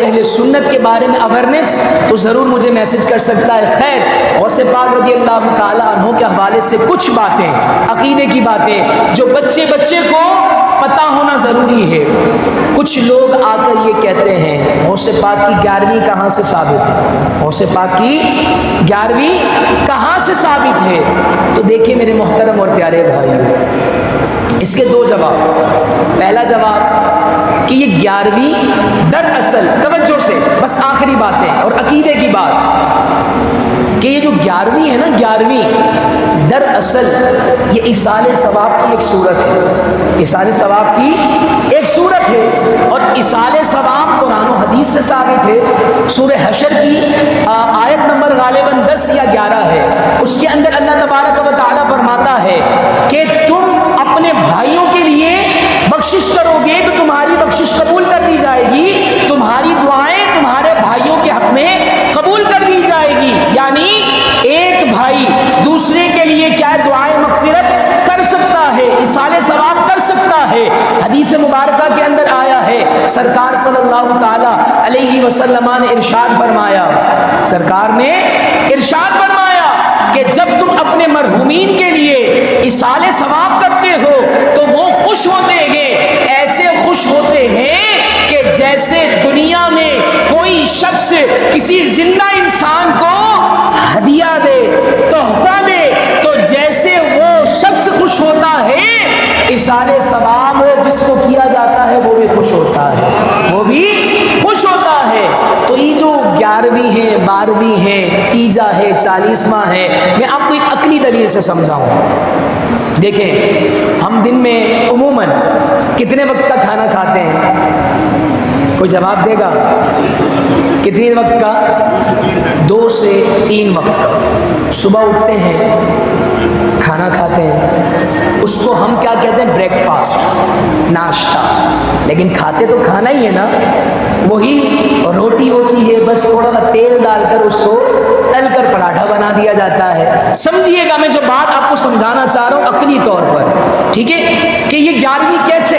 اہل سنت کے بارے میں اویئرنیس تو ضرور مجھے میسج کر سکتا ہے. خیر غوث پاک رضی اللہ تعالیٰ عنہ کے حوالے سے کچھ باتیں عقیدے کی باتیں جو بچے کو پتہ ہونا ضروری ہے. کچھ لوگ آ کر یہ کہتے ہیں غوث پاک کی 11ویں کہاں سے ثابت ہے؟ غوث پاک کی 11ویں کہاں سے ثابت ہے؟ تو دیکھیں میرے محترم اور پیارے بھائیو، اس کے دو جواب. پہلا جواب کہ یہ 11ویں دراصل توجہ سے بس آخری باتیں اور عقیدے کی بات کہ یہ جو 11ویں ہے نا، 11ویں دراصل یہ ایصال ثواب کی ایک صورت ہے. ایصال ثواب کی ایک صورت ہے اور ایصال ثواب قرآن و حدیث سے ثابت ہے. سورہ حشر کی آیت نمبر غالباً 10 یا 11 ہے. اس کے اندر اللہ تبارک و تعالیٰ فرماتا ہے کہ تم اپنے بھائیوں کے لیے بخشش کرو گے تو تمہاری بخشش قبول کر دی جائے گی، تمہاری دعائیں تمہارے بھائیوں کے حق میں قبول کر دی جائے گی. یعنی ایک بھائی دوسرے کے لیے کیا دعائیں مغفرت کر سکتا ہے، ایصال ثواب کر سکتا ہے. حدیث مبارکہ کے اندر آیا ہے، سرکار صلی اللہ تعالی علیہ وسلم نے ارشاد فرمایا، سرکار نے ارشاد فرمایا کہ جب تم اپنے مرحومین کے لیے ایصال ثواب کرتے ہو تو وہ خوش ہوتے ہیں، ایسے خوش ہوتے ہیں کہ جیسے دنیا میں کوئی شخص کسی زندہ انسان کو ہدیہ دے، تحفہ دے، تو جیسے وہ شخص خوش ہوتا ہے، ایصال ثواب جس کو کیا جاتا ہے وہ بھی خوش ہوتا ہے، وہ بھی خوش ہوتا ہے. تو یہ جو 11ویں ہے، 12ویں ہے، تیجا ہے، 40واں ہے، میں آپ کو ایک عقلی دلیل سے سمجھاؤں. دیکھیں ہم دن میں عموماً کتنے وقت کا کھانا کھاتے ہیں؟ کوئی جواب دے گا؟ کتنے وقت کا؟ 2 سے 3 وقت کا. صبح اٹھتے ہیں، کھانا کھاتے ہیں، اس کو ہم کیا کہتے ہیں؟ بریک فاسٹ، ناشتہ. لیکن کھاتے تو کھانا ہی ہے نا، وہی روٹی ہوتی ہے، بس تھوڑا سا تیل ڈال کر اس کو تل کر پراٹھا بنا دیا جاتا ہے. سمجھیے گا میں جو بات آپ کو سمجھانا چاہ رہا ہوں عقلی طور پر، ٹھیک ہے، کہ یہ 11ویں کیسے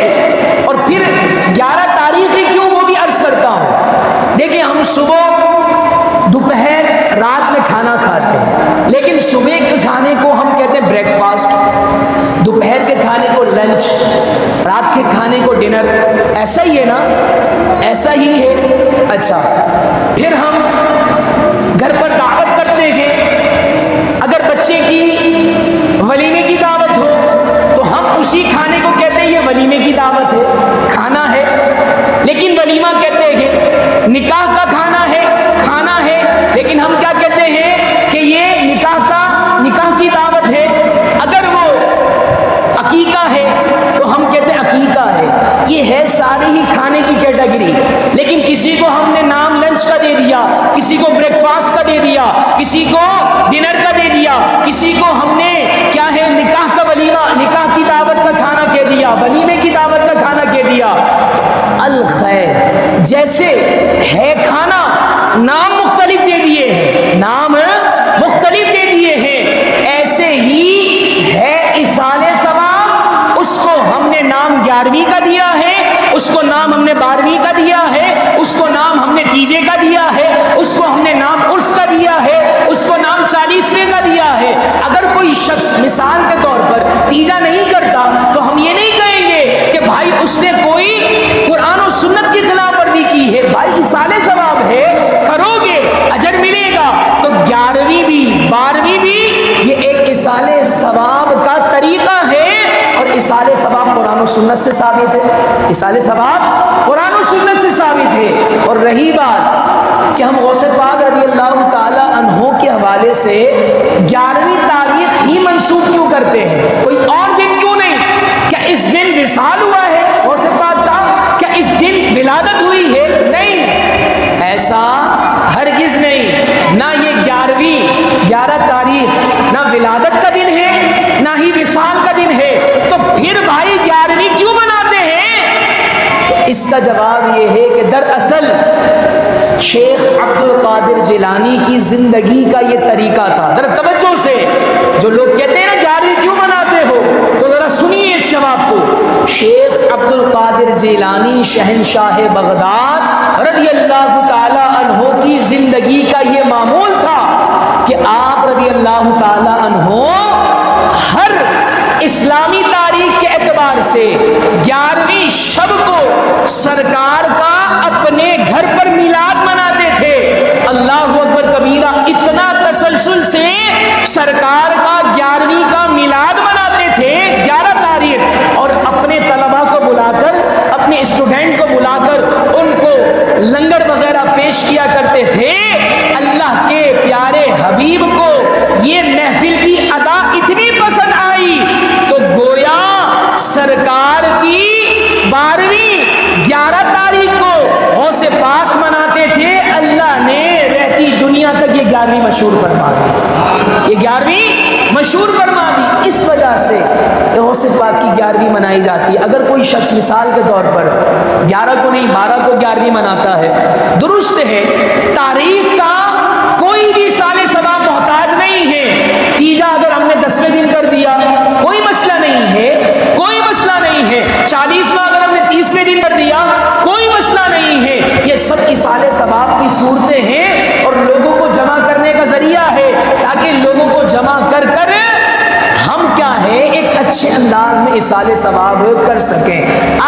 اور پھر 11 تاریخی کیوں، وہ بھی عرض کرتا ہوں. دیکھیں ہم صبح، دوپہر، رات میں کھانا کھاتے ہیں، لیکن صبح کے کھانے کو ہم کہتے ہیں بریک فاسٹ، دوپہر کے کھانے کو لنچ، رات کے کھانے کو ڈنر. ایسا ہی ہے نا؟ ایسا ہی ہے. اچھا پھر ہم گھر پر دعوت کرتے ہیں، اگر بچے کی ولیمے کی دعوت ہو تو ہم اسی کھانے کو کہتے ہیں یہ ولیمے کی دعوت ہے، کھانا ہے. لیکن ولیمہ کہتے ہیں نکاح کا کھانا ہے، کھانا ہے، لیکن ہم کیا کہتے ہیں کہ یہ نکاح کی دعوت ہے. اگر وہ عقیقہ ہے تو ہم کہتے ہیں عقیقہ ہے. یہ ہے ساری ہی کھانے کی کیٹیگری. لیکن کسی کو ہم نے نام لنچ کا دے دیا، کسی کو بریک فاسٹ کا دے دیا، کسی کو ڈنر کا دے دیا، کسی کو ہم نے کیا ہے نکاح کا ولیمہ، نکاح کی دعوت کا کھانا کہہ دیا، ولیمے کی دعوت کا کھانا کہہ دیا. الخیر جیسے ہے کھانا، نام مختلف دے دیے ہیں، نام مختلف دے دیے ہیں، ایسے ہی ہے ایصال ثواب. اس کو ہم نے نام 11ویں کا دیا ہے، اس کو نام ہم نے 12ویں کا دیا ہے، اس کو نام ہم نے تیجے کا دیا ہے، اس کو ہم نے نام عرس کا دیا ہے، اس کو نام 40ویں کا دیا ہے. اگر کوئی شخص مثال کے طور پر تیجا نہیں کرتا تو ہم یہ نہیں کہیں گے کہ بھائی اس نے کوئی قرآن و سنت کی خلاف ورزی کی ہے. بھائی ایصال ثواب ہے، کرو گے اجر ملے گا. تو 11ویں بھی 12ویں بھی یہ ایک ایصال ثواب کا طریقہ ہے، اور ایصال ثواب قرآن و سنت سے ثابت ہے. ایصال ثواب قرآن و سنت سے ثابت ہے. اور رہی بات کہ ہم غوث پاک رضی اللہ تعالی عنہ کے حوالے سے 11ویں تاریخ ہی منسوخ کیوں کرتے ہیں، کوئی اور دن کیوں نہیں؟ کیا اس دن وصال ہوا ہے غوث پاک کا؟ کیا اس دن ولادت ہوئی ہے؟ نہیں، ایسا ہرگز نہیں. نہ یہ 11 تاریخ نہ ولادت کا دن ہے، نہ ہی وصال کا دن ہے. تو پھر بھائی 11ویں کیوں مناتے ہیں؟ تو اس کا جواب یہ ہے کہ دراصل شیخ عبد القادر جیلانی کی زندگی کا یہ طریقہ تھا. ذرا توجہ سے، جو لوگ کہتے ہیں نا 11ویں کیوں مناتے ہو، تو ذرا سنیے اس جواب کو. شیخ شیخ عبد القادر جیلانی شہنشاہ بغداد رضی اللہ تعالی عنہ کی زندگی کا یہ معمول تھا کہ آپ رضی اللہ تعالی عنہ ہر اسلامی تاریخ کے اعتبار سے 11ویں شب کو سرکار کا اپنے گھر پر میلاد مناتے تھے۔ اللہ اکبر کبیرہ، اتنا تسلسل سے سرکار کا 11ویں کا میلاد مناتے تھے 11 تاریخ، اور اپنے طلباء کو بلا کر، اپنے اسٹوڈنٹ کو بلا کر ان کو لنگر وغیرہ پیش کیا کرتے تھے۔ اللہ کے پیارے حبیب کو یہ محفل کی ادا اتنی پسند آئی تو گویا سرکار کی 12ویں 11 تاریخ کو غوث پاک مناتے تھے، اللہ نے رہتی دنیا تک یہ 11ویں مشہور فرما دی، یہ 11ویں مشہور فرما دی۔ اس وجہ سے غوث پاک کی 11ویں منائی جاتی ہے۔ اگر کوئی شخص مثال کے طور پر 11 کو نہیں 12 کو 11ویں مناتا ہے، درست ہے، تاریخ کا کوئی بھی سال ثواب محتاج نہیں ہے۔ تیجا اگر ہم نے 10ویں دن کر دیا کوئی مسئلہ نہیں ہے، کوئی مسئلہ نہیں ہے۔ 40واں اگر ہم نے 30ویں دن کر دیا کوئی مسئلہ نہیں ہے۔ یہ سب اصال ثواب کی صورتیں ہیں اور لوگوں کو جمع کرنے کا ذریعہ ہے، تاکہ لوگوں کو جمع کر کر ہم کیا ہے ایک اچھے انداز میں اصال ثواب کر سکیں۔